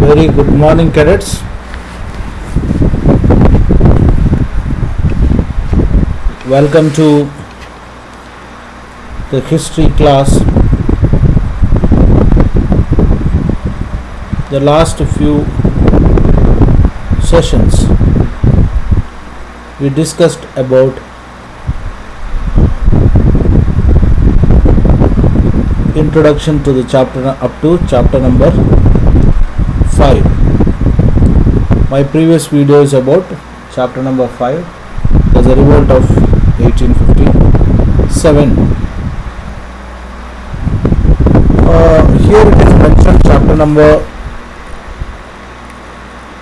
Very good morning, cadets. Welcome to the history class. The last few sessions we discussed about introduction to the chapter up to chapter number 5. My previous video is about chapter number 5. There's a revolt of 1857. Here it is mentioned chapter number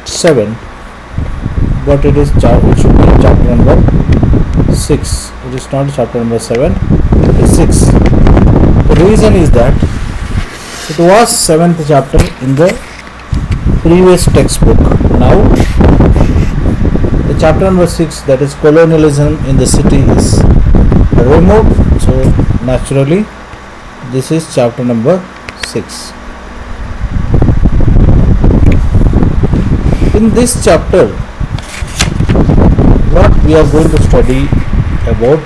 7, but it should be chapter number 6. It is not chapter number 7, it is 6. The reason is that it was 7th chapter in the previous textbook. Now the chapter number 6, that is colonialism in the city, is removed, so naturally this is chapter number 6. In this chapter, what we are going to study about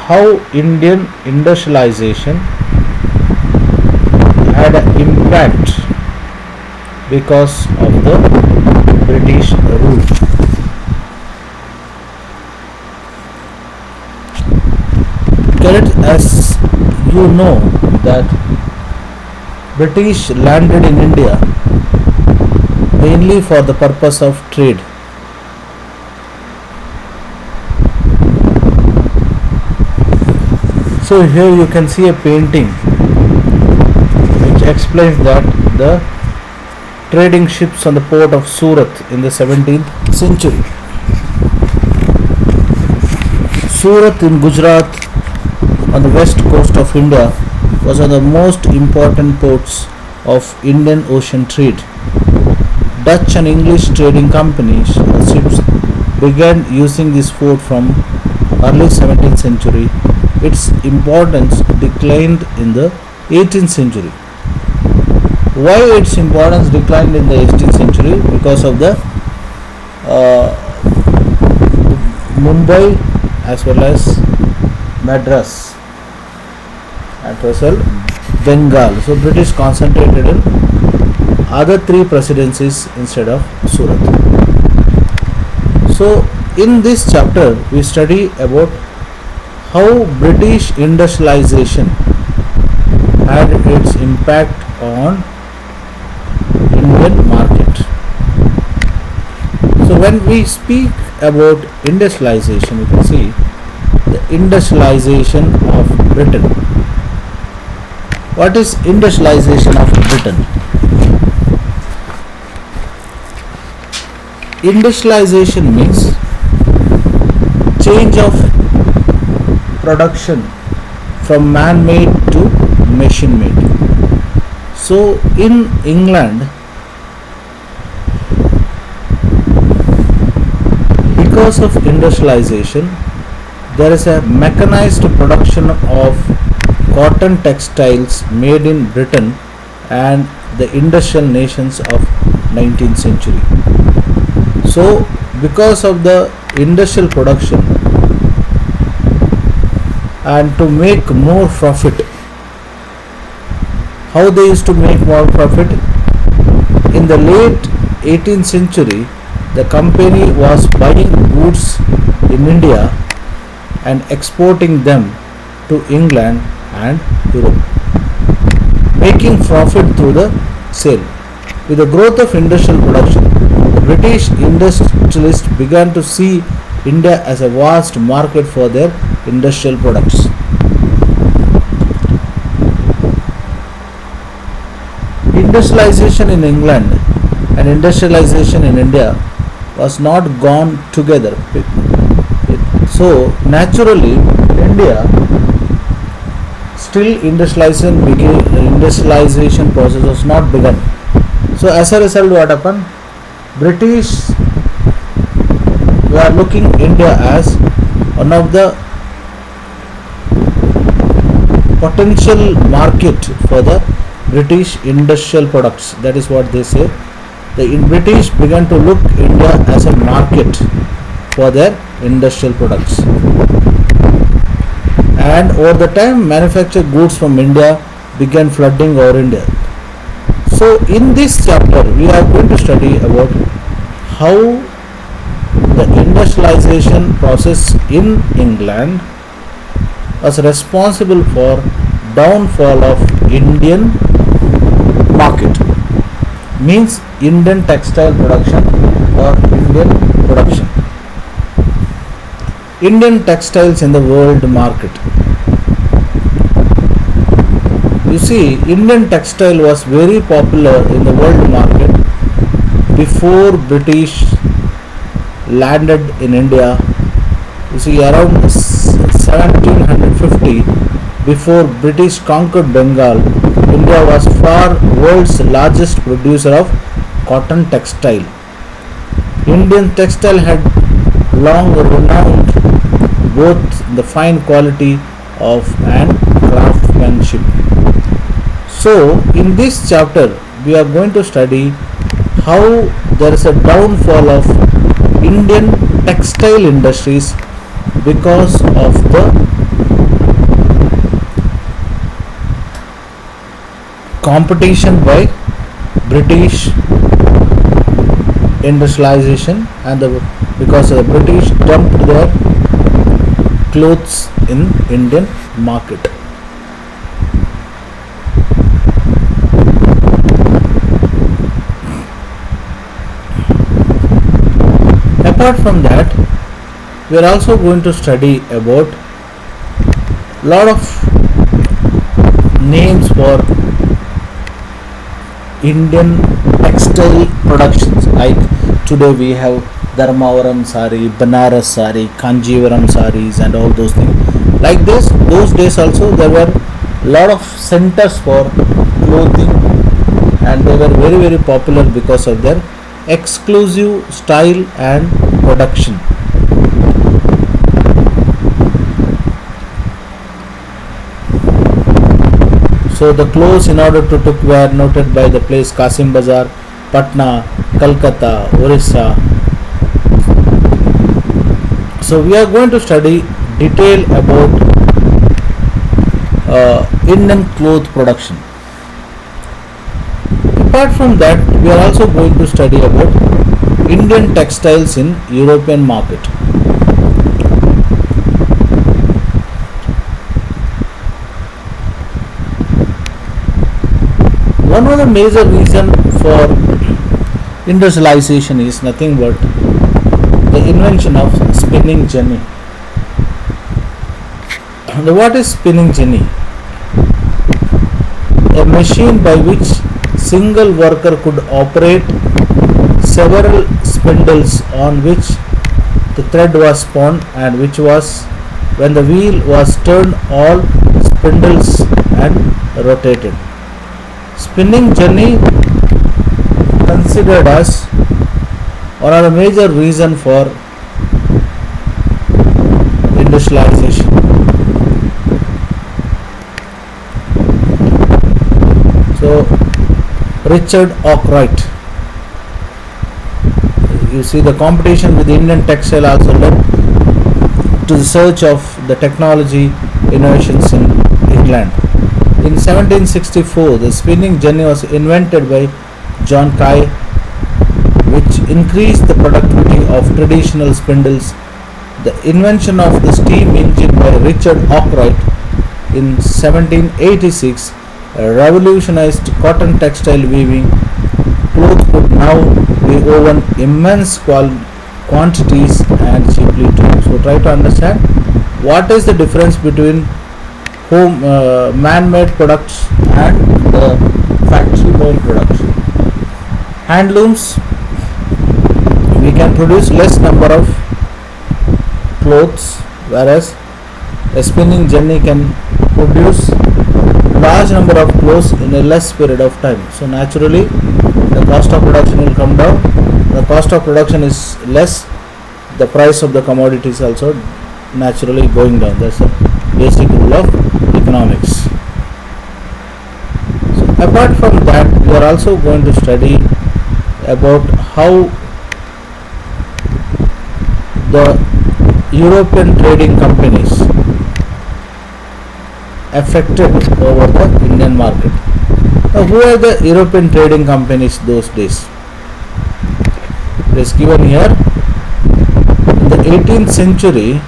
how Indian industrialization had an impact because of the British rule. As you know that British landed in India mainly for the purpose of trade. So here you can see a painting which explains that the trading ships on the port of Surat in the 17th century. Surat in Gujarat on the west coast of India was one of the most important ports of Indian Ocean trade. Dutch and English trading companies or ships began using this port from early 17th century. Its importance declined in the 18th century. Why its importance declined in the 18th century? Because of the Mumbai as well as Madras and as well Bengal. So British concentrated in other three presidencies instead of Surat. So in this chapter we study about how British industrialization had its impact on Indian market. So when we speak about industrialization, you can see the industrialization of Britain. What is industrialization of Britain? Industrialization means change of production from man-made to machine-made. So in England, because of industrialization, there is a mechanized production of cotton textiles made in Britain and the industrial nations of 19th century. So because of the industrial production and to make more profit, how they used to make more profit? In the late 18th century, the company was buying goods in India and exporting them to England and Europe, making profit through the sale. With the growth of industrial production, the British industrialists began to see India as a vast market for their industrial products. Industrialization in England and industrialization in India was not gone together. So naturally, India still industrialization process was not begun. So as a result, what happened? British were looking India as one of the potential market for the British industrial products. That is what they say. The British began to look India as a market for their industrial products, and over the time manufactured goods from India began flooding over India. So in this chapter we are going to study about how the industrialization process in England was responsible for downfall of Indian market, means Indian textile production or Indian production. Indian textiles in the world market. You see, Indian textile was very popular in the world market before British landed in India. You see, around 1750, before British conquered Bengal, India was far world's largest producer of cotton textile. Indian textile had long renowned both the fine quality of and craftsmanship. So in this chapter we are going to study how there is a downfall of Indian textile industries because of the competition by British industrialization, and because the British dumped their clothes in Indian market. Apart from that, we are also going to study about lot of names for Indian textile productions. Like today we have Dharmavaram sari, Banaras sari, Kanjivaram saris and all those things. Like this, those days also there were lot of centers for clothing, and they were very very popular because of their exclusive style and production. So the clothes in order to took were noted by the place Kasim Bazar, Patna, Calcutta, Orissa. So we are going to study detail about Indian cloth production. Apart from that, we are also going to study about Indian textiles in European market. One of the major reason for industrialization is nothing but the invention of spinning jenny. What is spinning jenny? A machine by which single worker could operate several spindles on which the thread was spun, and which was, when the wheel was turned, all spindles and rotated. Spinning jenny considered as one of the major reason for industrialization. So Richard Arkwright, you see, the competition with the Indian textile also led to the search of the technology innovations in England. In 1764, the spinning jenny was invented by John Kye, which increased the productivity of traditional spindles. The invention of the steam engine by Richard Arkwright in 1786 revolutionized cotton textile weaving. Cloth could now be woven immense quantities and cheaply too. So try to understand what is the difference between home man-made products and the factory-made products. Handlooms, we can produce less number of clothes, whereas a spinning jenny can produce large number of clothes in a less period of time. So naturally the cost of production will come down. The cost of production is less, the price of the commodity is also naturally going down. That's a basic rule of economics. So Apart from that, we are also going to study about how the European trading companies affected over the Indian market. Now, who are the European trading companies those days? It is given here. In the 18th century,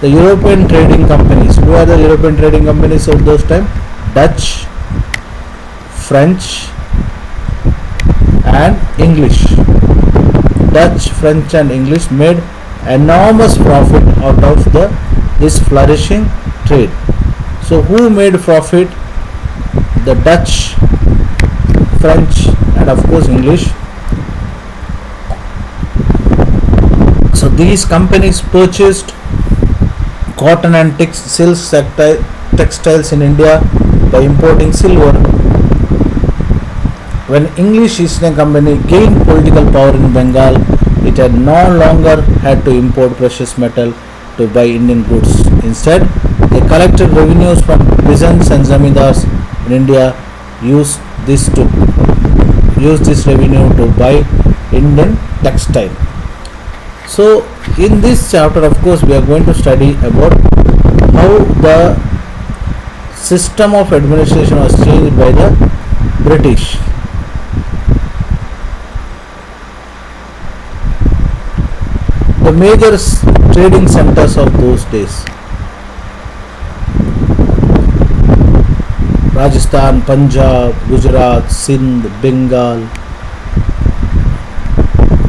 the European trading companies. Who are the European trading companies of those time? Dutch, French, and English. Dutch, French, and English made enormous profit out of this flourishing trade. So, who made profit? The Dutch, French, and of course English. So, these companies purchased cotton and silk textiles in India by importing silver. When English East India Company gained political power in Bengal, it had no longer had to import precious metal to buy Indian goods. Instead, they collected revenues from peasants and zamindars in India, used this revenue to buy Indian textile. So, in this chapter, of course, we are going to study about how the system of administration was changed by the British. The major trading centers of those days: Rajasthan, Punjab, Gujarat, Sindh, Bengal.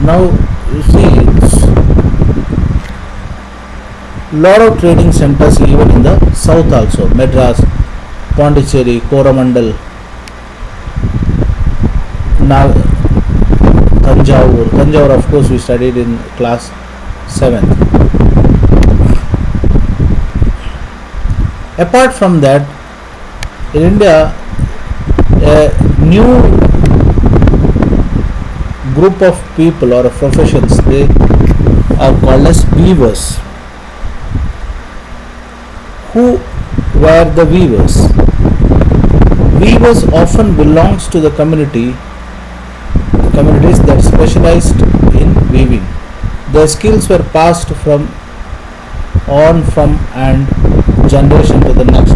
Now you see lot of trading centers even in the south also: Madras, Pondicherry, Coromandel, Tanjavur. Tanjavur, of course, we studied in class 7th. Apart from that, in India, a new group of people or professions, they are called as weavers. Who were the weavers? Weavers often belongs to the communities that specialized in weaving. Their skills were passed from and generation to the next.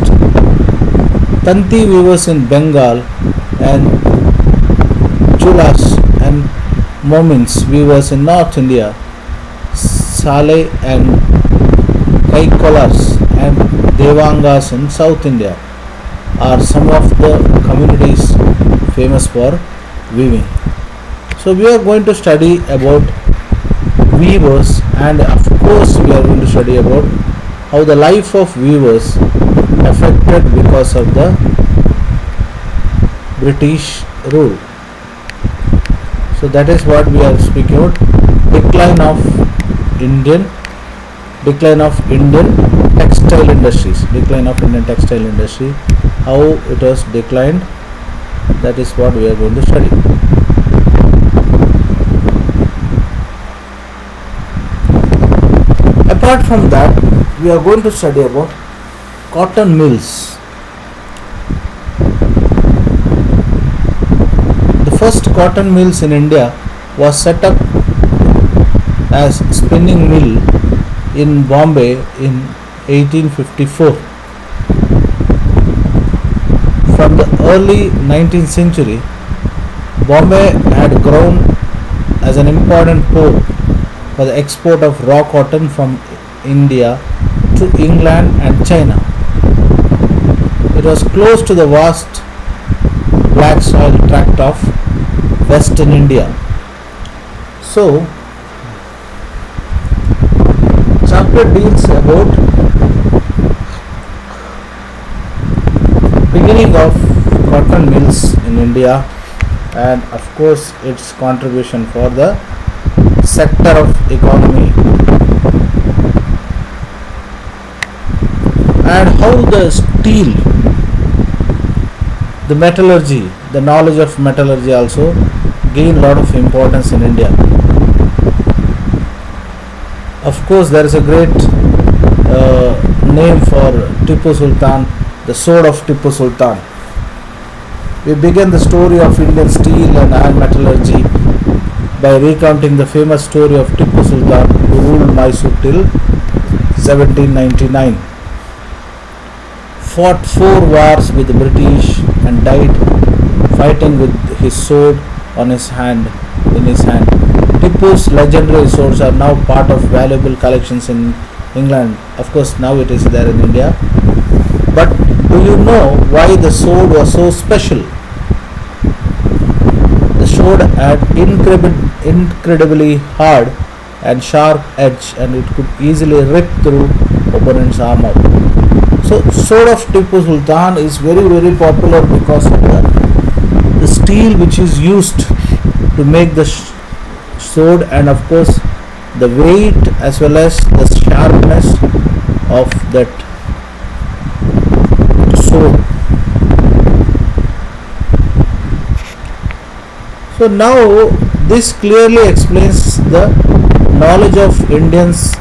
Tanti weavers in Bengal and Chulas and Momins weavers in North India, Sale and Kaikolas and Devangas in South India are some of the communities famous for weaving. So we are going to study about weavers, and of course we are going to study about how the life of weavers affected because of the British rule. So that is what we are speaking about: decline of Indian textile industries. Decline of Indian textile industry, how it has declined, that is what we are going to study. Apart from that, we are going to study about cotton mills. The first cotton mills in India was set up as spinning mill in Bombay in 1854. From the early 19th century, Bombay had grown as an important port for the export of raw cotton from India to England and China. It was close to the vast black soil tract of Western India. So, chapter deals about beginning of cotton mills in India and of course its contribution for the sector of economy, and how the steel, the metallurgy, the knowledge of metallurgy also gained a lot of importance in India. Of course, there is a great name for Tipu Sultan, the sword of Tipu Sultan. We begin the story of Indian steel and iron metallurgy by recounting the famous story of Tipu Sultan, who ruled Mysore till 1799. Fought 4 wars with the British and died fighting with his sword on his hand in his hand. Tipu's legendary swords are now part of valuable collections in England. Of course, now it is there in India. But do you know why the sword was so special? The sword had incredibly hard and sharp edge, and it could easily rip through opponent's armor. So, sword of Tipu Sultan is very popular because of the steel which is used to make the sword, and of course the weight as well as the sharpness of that sword. So now this clearly explains the knowledge of Indians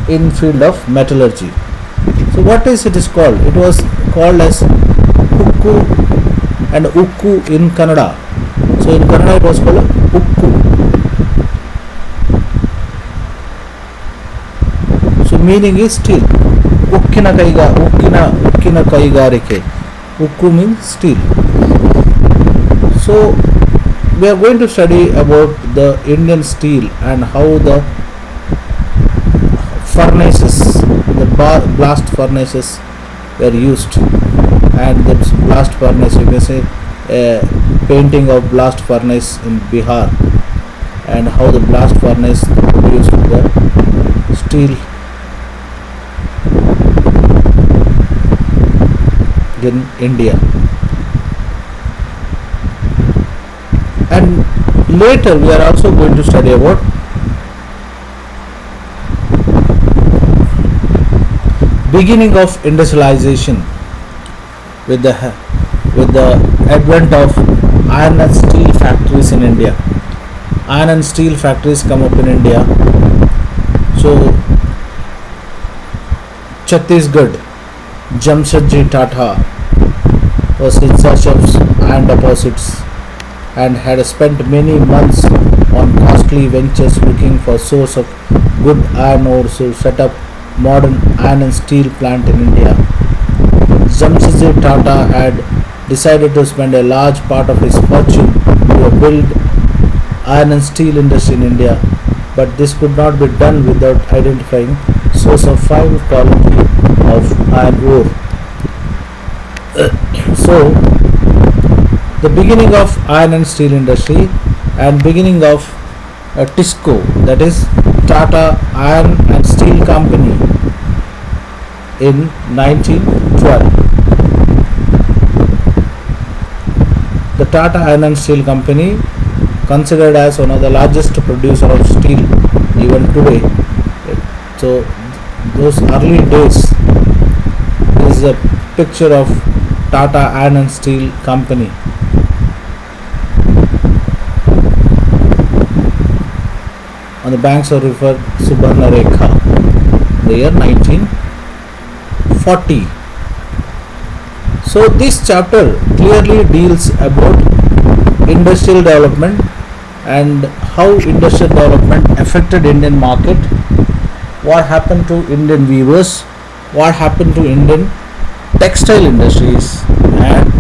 in field of metallurgy. So what is it is called? It was called as Ukku and Ukku in Kannada. So in Kannada it was called Ukku. So meaning is steel. Ukkina kaigarike. Ukku means steel. So we are going to study about the Indian steel and how the furnaces, the blast furnaces were used, and the blast furnace, you can say painting of blast furnace in Bihar, and how the blast furnace produced the steel in India. And later we are also going to study about beginning of industrialization with the advent of iron and steel factories in India. Iron and steel factories come up in India. So Chhattisgarh, Jamshedji Tata was in search of iron deposits and had spent many months on costly ventures looking for source of good iron ore to set up modern iron and steel plant in India. Jamshedji Tata had decided to spend a large part of his fortune to build iron and steel industry in India, but this could not be done without identifying source of fine quality of iron ore. So the beginning of iron and steel industry and beginning of TISCO, that is Tata Iron and Steel Company, in 1912. The Tata Iron and Steel Company, considered as one of the largest producer of steel even today. So those early days is a picture of Tata Iron and Steel Company. On the banks of river Subarna Rekha, the year 1940. So this chapter clearly deals about industrial development and how industrial development affected Indian market, what happened to Indian weavers, what happened to Indian textile industries, and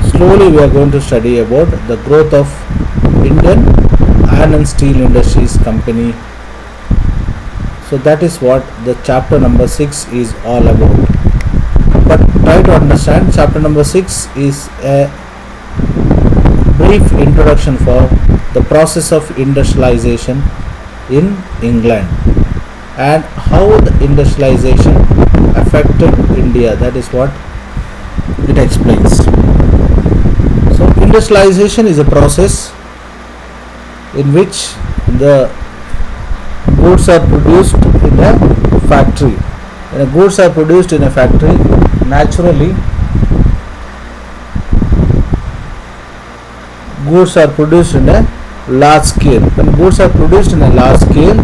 slowly we are going to study about the growth of Indian iron and steel industries company. So that is what the chapter number 6 is all about. But try to understand, chapter number 6 is a brief introduction for the process of industrialization in England and how the industrialization affected India. That is what it explains. So industrialization is a process in which the goods are produced in a factory. When goods are produced in a factory, naturally goods are produced in a large scale. When goods are produced in a large scale,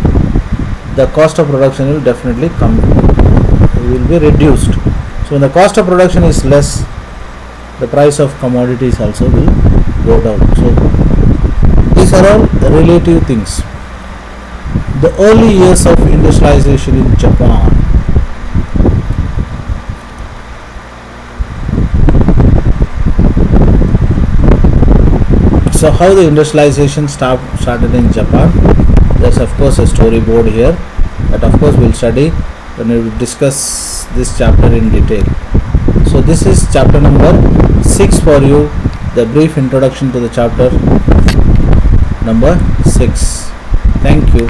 the cost of production will definitely will be reduced. So when the cost of production is less, the price of commodities also will go down. So these are all relative things. The early years of industrialization in Japan. So how the industrialization started in Japan? There's of course a storyboard here, but of course we'll study when we will discuss this chapter in detail. So this is chapter number 6 for you, the brief introduction to the chapter number 6. Thank you.